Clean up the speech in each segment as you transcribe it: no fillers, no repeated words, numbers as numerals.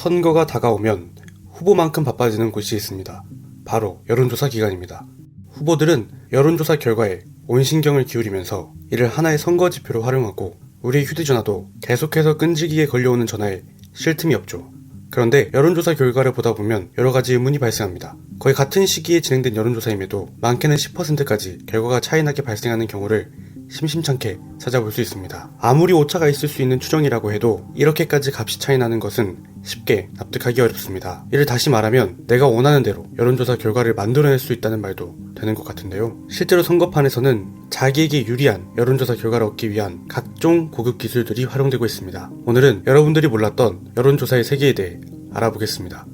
선거가 다가오면 후보만큼 바빠지는 곳이 있습니다. 바로 여론조사 기간입니다. 후보들은 여론조사 결과에 온 신경을 기울이면서 이를 하나의 선거 지표로 활용하고 우리 휴대전화도 계속해서 끈질기게 걸려오는 전화에 쉴 틈이 없죠. 그런데 여론조사 결과를 보다 보면 여러가지 의문이 발생합니다. 거의 같은 시기에 진행된 여론조사임에도 많게는 10%까지 결과가 차이나게 발생하는 경우를 심심찮게 찾아볼 수 있습니다. 아무리 오차가 있을 수 있는 추정이라고 해도 이렇게까지 값이 차이 나는 것은 쉽게 납득하기 어렵습니다. 이를 다시 말하면 내가 원하는 대로 여론조사 결과를 만들어낼 수 있다는 말도 되는 것 같은데요. 실제로 선거판에서는 자기에게 유리한 여론조사 결과를 얻기 위한 각종 고급 기술들이 활용되고 있습니다. 오늘은 여러분들이 몰랐던 여론조사의 세계에 대해 알아보겠습니다.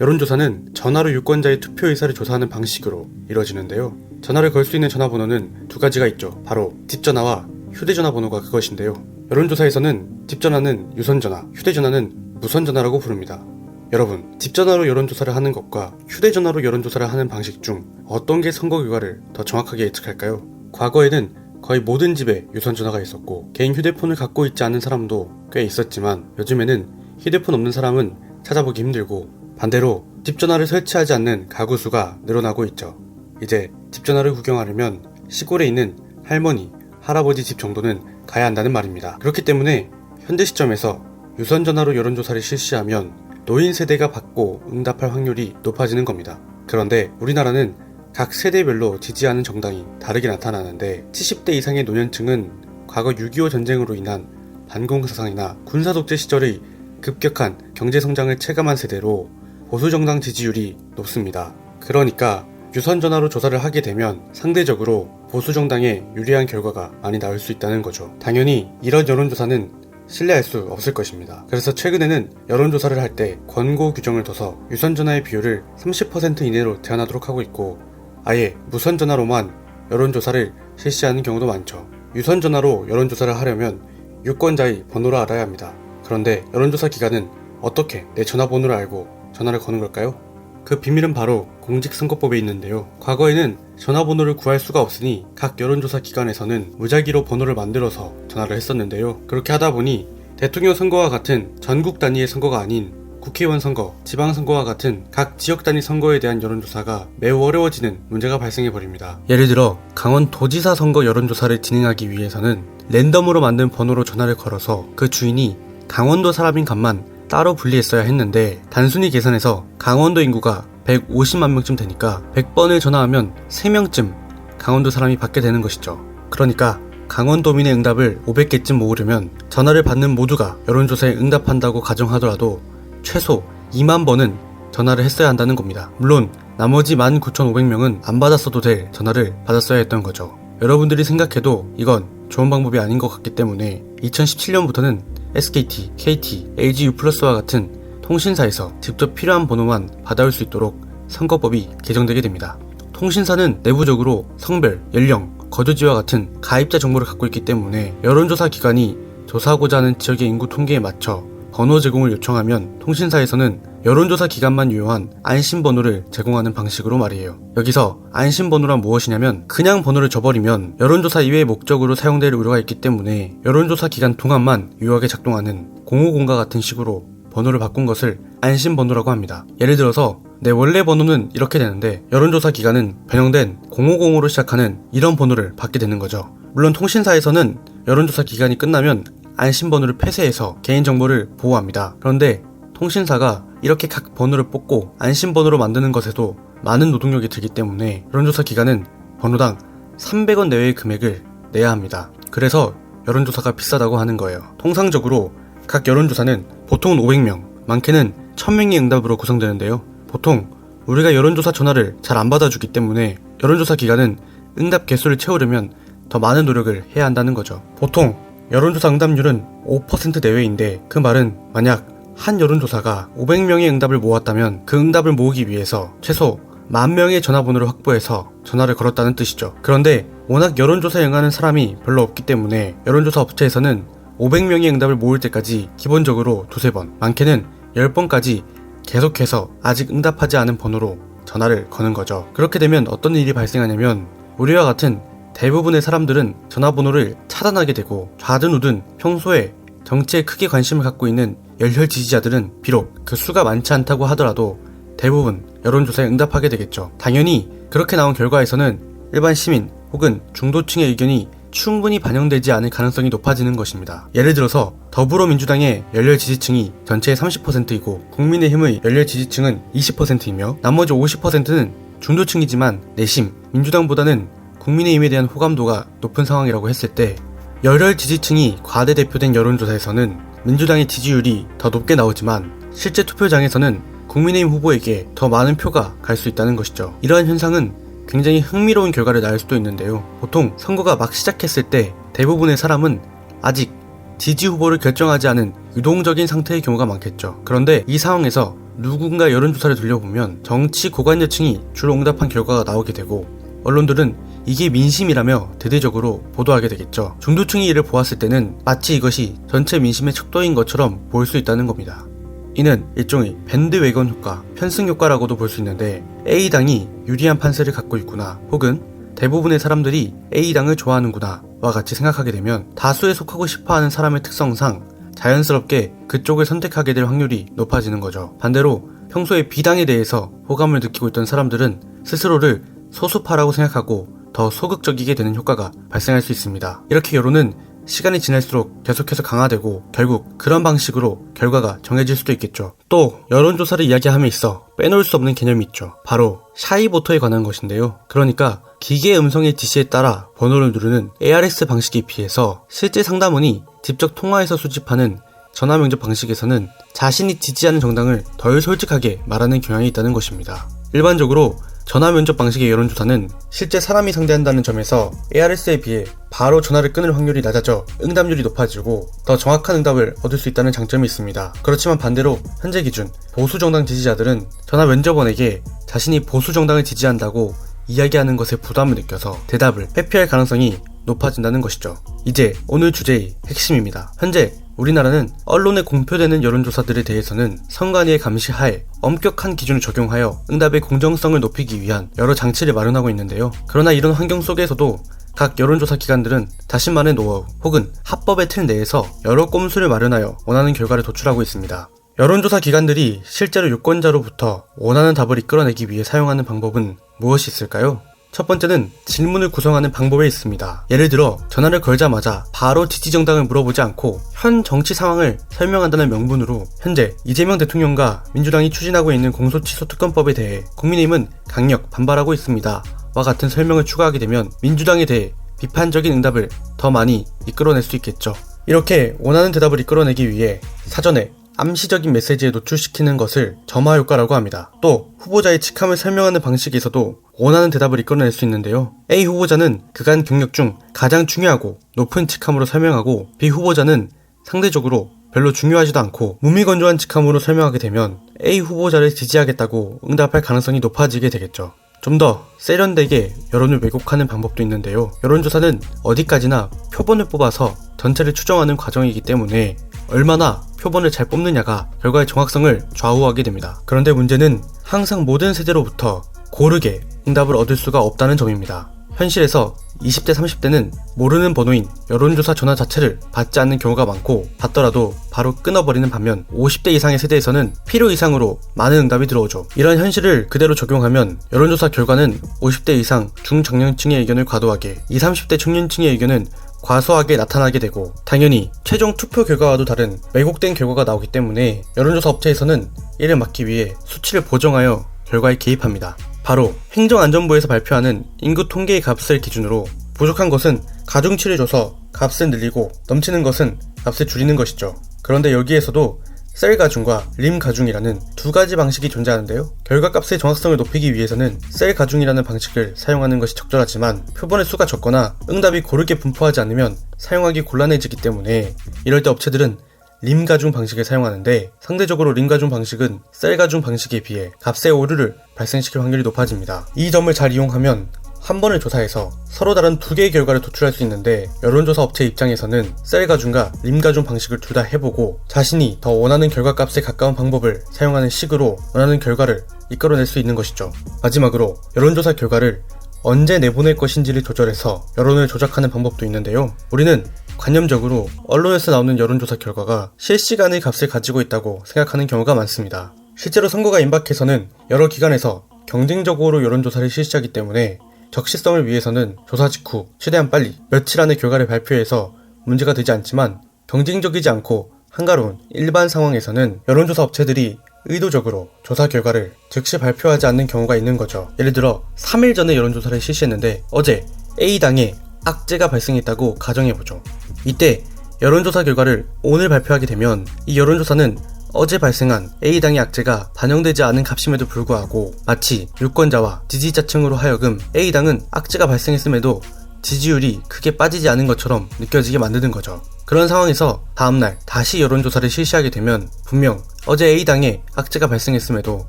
여론조사는 전화로 유권자의 투표 의사를 조사하는 방식으로 이루어지는데요. 전화를 걸 수 있는 전화번호는 두 가지가 있죠. 바로 집전화와 휴대전화 번호가 그것인데요. 여론조사에서는 집전화는 유선전화, 휴대전화는 무선전화라고 부릅니다. 여러분, 집전화로 여론조사를 하는 것과 휴대전화로 여론조사를 하는 방식 중 어떤 게 선거 결과를 더 정확하게 예측할까요? 과거에는 거의 모든 집에 유선전화가 있었고 개인 휴대폰을 갖고 있지 않은 사람도 꽤 있었지만 요즘에는 휴대폰 없는 사람은 찾아보기 힘들고 반대로 집전화를 설치하지 않는 가구 수가 늘어나고 있죠. 이제 집전화를 구경하려면 시골에 있는 할머니, 할아버지 집 정도는 가야 한다는 말입니다. 그렇기 때문에 현재 시점에서 유선전화로 여론조사를 실시하면 노인 세대가 받고 응답할 확률이 높아지는 겁니다. 그런데 우리나라는 각 세대별로 지지하는 정당이 다르게 나타나는데 70대 이상의 노년층은 과거 6.25 전쟁으로 인한 반공사상이나 군사독재 시절의 급격한 경제성장을 체감한 세대로 보수정당 지지율이 높습니다. 그러니까 유선전화로 조사를 하게 되면 상대적으로 보수정당에 유리한 결과가 많이 나올 수 있다는 거죠. 당연히 이런 여론조사는 신뢰할 수 없을 것입니다. 그래서 최근에는 여론조사를 할 때 권고 규정을 둬서 유선전화의 비율을 30% 이내로 제한하도록 하고 있고 아예 무선전화로만 여론조사를 실시하는 경우도 많죠. 유선전화로 여론조사를 하려면 유권자의 번호를 알아야 합니다. 그런데 여론조사 기관은 어떻게 내 전화번호를 알고 전화를 거는 걸까요? 그 비밀은 바로 공직선거법에 있는데요. 과거에는 전화번호를 구할 수가 없으니 각 여론조사 기관에서는 무작위로 번호를 만들어서 전화를 했었는데요. 그렇게 하다 보니 대통령 선거와 같은 전국 단위의 선거가 아닌 국회의원 선거, 지방선거와 같은 각 지역 단위 선거에 대한 여론조사가 매우 어려워지는 문제가 발생해버립니다. 예를 들어 강원도지사 선거 여론조사를 진행하기 위해서는 랜덤으로 만든 번호로 전화를 걸어서 그 주인이 강원도 사람인 값만 따로 분리했어야 했는데 단순히 계산해서 강원도 인구가 150만 명쯤 되니까 100번을 전화하면 3명쯤 강원도 사람이 받게 되는 것이죠. 그러니까 강원도민의 응답을 500개쯤 모으려면 전화를 받는 모두가 여론조사에 응답한다고 가정하더라도 최소 2만 번은 전화를 했어야 한다는 겁니다. 물론 나머지 19,500명은 안 받았어도 될 전화를 받았어야 했던 거죠. 여러분들이 생각해도 이건 좋은 방법이 아닌 것 같기 때문에 2017년부터는 SKT, KT, LG U+와 같은 통신사에서 직접 필요한 번호만 받아올 수 있도록 선거법이 개정되게 됩니다. 통신사는 내부적으로 성별, 연령, 거주지와 같은 가입자 정보를 갖고 있기 때문에 여론조사 기관이 조사하고자 하는 지역의 인구 통계에 맞춰 번호 제공을 요청하면 통신사에서는 여론조사 기관만 유효한 안심번호를 제공하는 방식으로 말이에요. 여기서 안심번호란 무엇이냐면 그냥 번호를 줘버리면 여론조사 이외의 목적으로 사용될 우려가 있기 때문에 여론조사 기간 동안만 유효하게 작동하는 050과 같은 식으로 번호를 바꾼 것을 안심번호라고 합니다. 예를 들어서 내 원래 번호는 이렇게 되는데 여론조사 기간은 변형된 050으로 시작하는 이런 번호를 받게 되는 거죠. 물론 통신사에서는 여론조사 기간이 끝나면 안심번호를 폐쇄해서 개인정보를 보호합니다. 그런데 통신사가 이렇게 각 번호를 뽑고 안심번호로 만드는 것에도 많은 노동력이 들기 때문에 여론조사 기관은 번호당 300원 내외의 금액을 내야 합니다. 그래서 여론조사가 비싸다고 하는 거예요. 통상적으로 각 여론조사는 보통은 500명, 많게는 1000명의 응답으로 구성되는데요. 보통 우리가 여론조사 전화를 잘 안 받아주기 때문에 여론조사 기관은 응답 개수를 채우려면 더 많은 노력을 해야 한다는 거죠. 보통 여론조사 응답률은 5% 내외인데 그 말은 만약 한 여론조사가 500명의 응답을 모았다면 그 응답을 모으기 위해서 최소 10,000명의 전화번호를 확보해서 전화를 걸었다는 뜻이죠. 그런데 워낙 여론조사에 응하는 사람이 별로 없기 때문에 여론조사 업체에서는 500명의 응답을 모을 때까지 기본적으로 2-3번, 많게는 10번까지 계속해서 아직 응답하지 않은 번호로 전화를 거는 거죠. 그렇게 되면 어떤 일이 발생하냐면 우리와 같은 대부분의 사람들은 전화번호를 차단하게 되고 좌든 우든 평소에 정치에 크게 관심을 갖고 있는 열혈 지지자들은 비록 그 수가 많지 않다고 하더라도 대부분 여론조사에 응답하게 되겠죠. 당연히 그렇게 나온 결과에서는 일반 시민 혹은 중도층의 의견이 충분히 반영되지 않을 가능성이 높아지는 것입니다. 예를 들어서 더불어민주당의 열렬 지지층이 전체의 30%이고 국민의힘의 열렬 지지층은 20%이며 나머지 50%는 중도층이지만 내심 민주당보다는 국민의힘에 대한 호감도가 높은 상황이라고 했을 때 열혈 지지층이 과대대표된 여론조사에서는 민주당의 지지율이 더 높게 나오지만 실제 투표장에서는 국민의힘 후보에게 더 많은 표가 갈 수 있다는 것이죠. 이러한 현상은 굉장히 흥미로운 결과를 낳을 수도 있는데요. 보통 선거가 막 시작했을 때 대부분의 사람은 아직 지지 후보를 결정하지 않은 유동적인 상태의 경우가 많겠죠. 그런데 이 상황에서 누군가 여론조사를 돌려보면 정치 고관여층이 주로 응답한 결과가 나오게 되고 언론들은 이게 민심이라며 대대적으로 보도하게 되겠죠. 중도층이 이를 보았을 때는 마치 이것이 전체 민심의 척도인 것처럼 보일 수 있다는 겁니다. 이는 일종의 밴드웨건 효과, 편승 효과라고도 볼 수 있는데 A당이 유리한 판세를 갖고 있구나 혹은 대부분의 사람들이 A당을 좋아하는구나 와 같이 생각하게 되면 다수에 속하고 싶어하는 사람의 특성상 자연스럽게 그쪽을 선택하게 될 확률이 높아지는 거죠. 반대로 평소에 B당에 대해서 호감을 느끼고 있던 사람들은 스스로를 소수파라고 생각하고 더 소극적이게 되는 효과가 발생할 수 있습니다. 이렇게 여론은 시간이 지날수록 계속해서 강화되고 결국 그런 방식으로 결과가 정해질 수도 있겠죠. 또 여론조사를 이야기함에 있어 빼놓을 수 없는 개념이 있죠. 바로 샤이보터에 관한 것인데요. 그러니까 기계 음성의 지시에 따라 번호를 누르는 ARS 방식에 비해서 실제 상담원이 직접 통화해서 수집하는 전화 면접 방식에서는 자신이 지지하는 정당을 덜 솔직하게 말하는 경향이 있다는 것입니다. 일반적으로 전화 면접 방식의 여론조사는 실제 사람이 상대한다는 점에서 ARS에 비해 바로 전화를 끊을 확률이 낮아져 응답률이 높아지고 더 정확한 응답을 얻을 수 있다는 장점이 있습니다. 그렇지만 반대로 현재 기준 보수정당 지지자들은 전화 면접원에게 자신이 보수정당을 지지한다고 이야기하는 것에 부담을 느껴서 대답을 회피할 가능성이 높아진다는 것이죠. 이제 오늘 주제의 핵심입니다. 현재 우리나라는 언론에 공표되는 여론조사들에 대해서는 선관위의 감시 하에 엄격한 기준을 적용하여 응답의 공정성을 높이기 위한 여러 장치를 마련하고 있는데요. 그러나 이런 환경 속에서도 각 여론조사 기관들은 자신만의 노하우 혹은 합법의 틀 내에서 여러 꼼수를 마련하여 원하는 결과를 도출하고 있습니다. 여론조사 기관들이 실제로 유권자로부터 원하는 답을 이끌어내기 위해 사용하는 방법은 무엇이 있을까요? 첫 번째는 질문을 구성하는 방법에 있습니다. 예를 들어 전화를 걸자마자 바로 지지정당을 물어보지 않고 현 정치 상황을 설명한다는 명분으로 현재 이재명 대통령과 민주당이 추진하고 있는 공소취소특검법에 대해 국민의힘은 강력 반발하고 있습니다. 와 같은 설명을 추가하게 되면 민주당에 대해 비판적인 응답을 더 많이 이끌어낼 수 있겠죠. 이렇게 원하는 대답을 이끌어내기 위해 사전에 암시적인 메시지에 노출시키는 것을 점화 효과라고 합니다. 또 후보자의 직함을 설명하는 방식에서도 원하는 대답을 이끌어낼 수 있는데요. A 후보자는 그간 경력 중 가장 중요하고 높은 직함으로 설명하고 B 후보자는 상대적으로 별로 중요하지도 않고 무미건조한 직함으로 설명하게 되면 A 후보자를 지지하겠다고 응답할 가능성이 높아지게 되겠죠. 좀 더 세련되게 여론을 왜곡하는 방법도 있는데요. 여론조사는 어디까지나 표본을 뽑아서 전체를 추정하는 과정이기 때문에 얼마나 표본을 잘 뽑느냐가 결과의 정확성을 좌우하게 됩니다. 그런데 문제는 항상 모든 세대로부터 고르게 응답을 얻을 수가 없다는 점입니다. 현실에서 20대, 30대는 모르는 번호인 여론조사 전화 자체를 받지 않는 경우가 많고 받더라도 바로 끊어버리는 반면 50대 이상의 세대에서는 필요 이상으로 많은 응답이 들어오죠. 이런 현실을 그대로 적용하면 여론조사 결과는 50대 이상 중장년층의 의견을 과도하게 20, 30대 청년층의 의견은 과소하게 나타나게 되고 당연히 최종 투표 결과와도 다른 왜곡된 결과가 나오기 때문에 여론조사 업체에서는 이를 막기 위해 수치를 보정하여 결과에 개입합니다. 바로 행정안전부에서 발표하는 인구 통계의 값을 기준으로 부족한 것은 가중치를 줘서 값을 늘리고 넘치는 것은 값을 줄이는 것이죠. 그런데 여기에서도 셀 가중과 림 가중이라는 두 가지 방식이 존재하는데요. 결과값의 정확성을 높이기 위해서는 셀 가중이라는 방식을 사용하는 것이 적절하지만 표본의 수가 적거나 응답이 고르게 분포하지 않으면 사용하기 곤란해지기 때문에 이럴 때 업체들은 림 가중 방식을 사용하는데 상대적으로 림 가중 방식은 셀 가중 방식에 비해 값의 오류를 발생시킬 확률이 높아집니다. 이 점을 잘 이용하면 한 번을 조사해서 서로 다른 두 개의 결과를 도출할 수 있는데 여론조사 업체 입장에서는 셀 가중과 림 가중 방식을 둘 다 해보고 자신이 더 원하는 결과값에 가까운 방법을 사용하는 식으로 원하는 결과를 이끌어낼 수 있는 것이죠. 마지막으로 여론조사 결과를 언제 내보낼 것인지를 조절해서 여론을 조작하는 방법도 있는데요. 우리는 관념적으로 언론에서 나오는 여론조사 결과가 실시간의 값을 가지고 있다고 생각하는 경우가 많습니다. 실제로 선거가 임박해서는 여러 기관에서 경쟁적으로 여론조사를 실시하기 때문에 적시성을 위해서는 조사 직후 최대한 빨리 며칠 안에 결과를 발표해서 문제가 되지 않지만, 경쟁적이지 않고 한가로운 일반 상황에서는 여론조사 업체들이 의도적으로 조사 결과를 즉시 발표하지 않는 경우가 있는 거죠. 예를 들어 3일 전에 여론조사를 실시했는데 어제 A당에 악재가 발생했다고 가정해보죠. 이때 여론조사 결과를 오늘 발표하게 되면 이 여론조사는 어제 발생한 A당의 악재가 반영되지 않은 값임에도 불구하고 마치 유권자와 지지자층으로 하여금 A당은 악재가 발생했음에도 지지율이 크게 빠지지 않은 것처럼 느껴지게 만드는 거죠. 그런 상황에서 다음날 다시 여론조사를 실시하게 되면 분명 어제 A당에 악재가 발생했음에도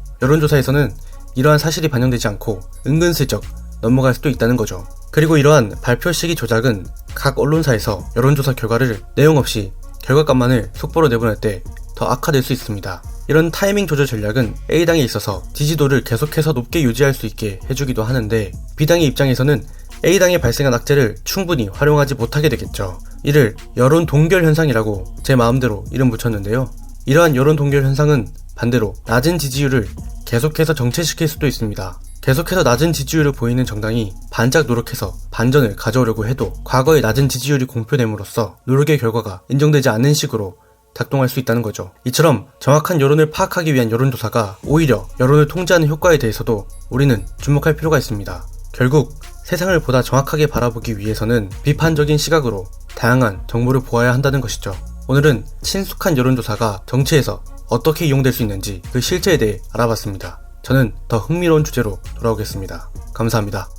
여론조사에서는 이러한 사실이 반영되지 않고 은근슬쩍 넘어갈 수도 있다는 거죠. 그리고 이러한 발표 시기 조작은 각 언론사에서 여론조사 결과를 내용 없이 결과값만을 속보로 내보낼 때 더 악화될 수 있습니다. 이런 타이밍 조절 전략은 A당에 있어서 지지도를 계속해서 높게 유지할 수 있게 해주기도 하는데, B당의 입장에서는 A당에 발생한 악재를 충분히 활용하지 못하게 되겠죠. 이를 여론 동결 현상이라고 제 마음대로 이름 붙였는데요. 이러한 여론 동결 현상은 반대로 낮은 지지율을 계속해서 정체시킬 수도 있습니다. 계속해서 낮은 지지율을 보이는 정당이 반짝 노력해서 반전을 가져오려고 해도 과거의 낮은 지지율이 공표됨으로써 노력의 결과가 인정되지 않는 식으로 작동할 수 있다는 거죠. 이처럼 정확한 여론을 파악하기 위한 여론조사가 오히려 여론을 통제하는 효과에 대해서도 우리는 주목할 필요가 있습니다. 결국 세상을 보다 정확하게 바라보기 위해서는 비판적인 시각으로 다양한 정보를 보아야 한다는 것이죠. 오늘은 친숙한 여론조사가 정치에서 어떻게 이용될 수 있는지 그 실체에 대해 알아봤습니다. 저는 더 흥미로운 주제로 돌아오겠습니다. 감사합니다.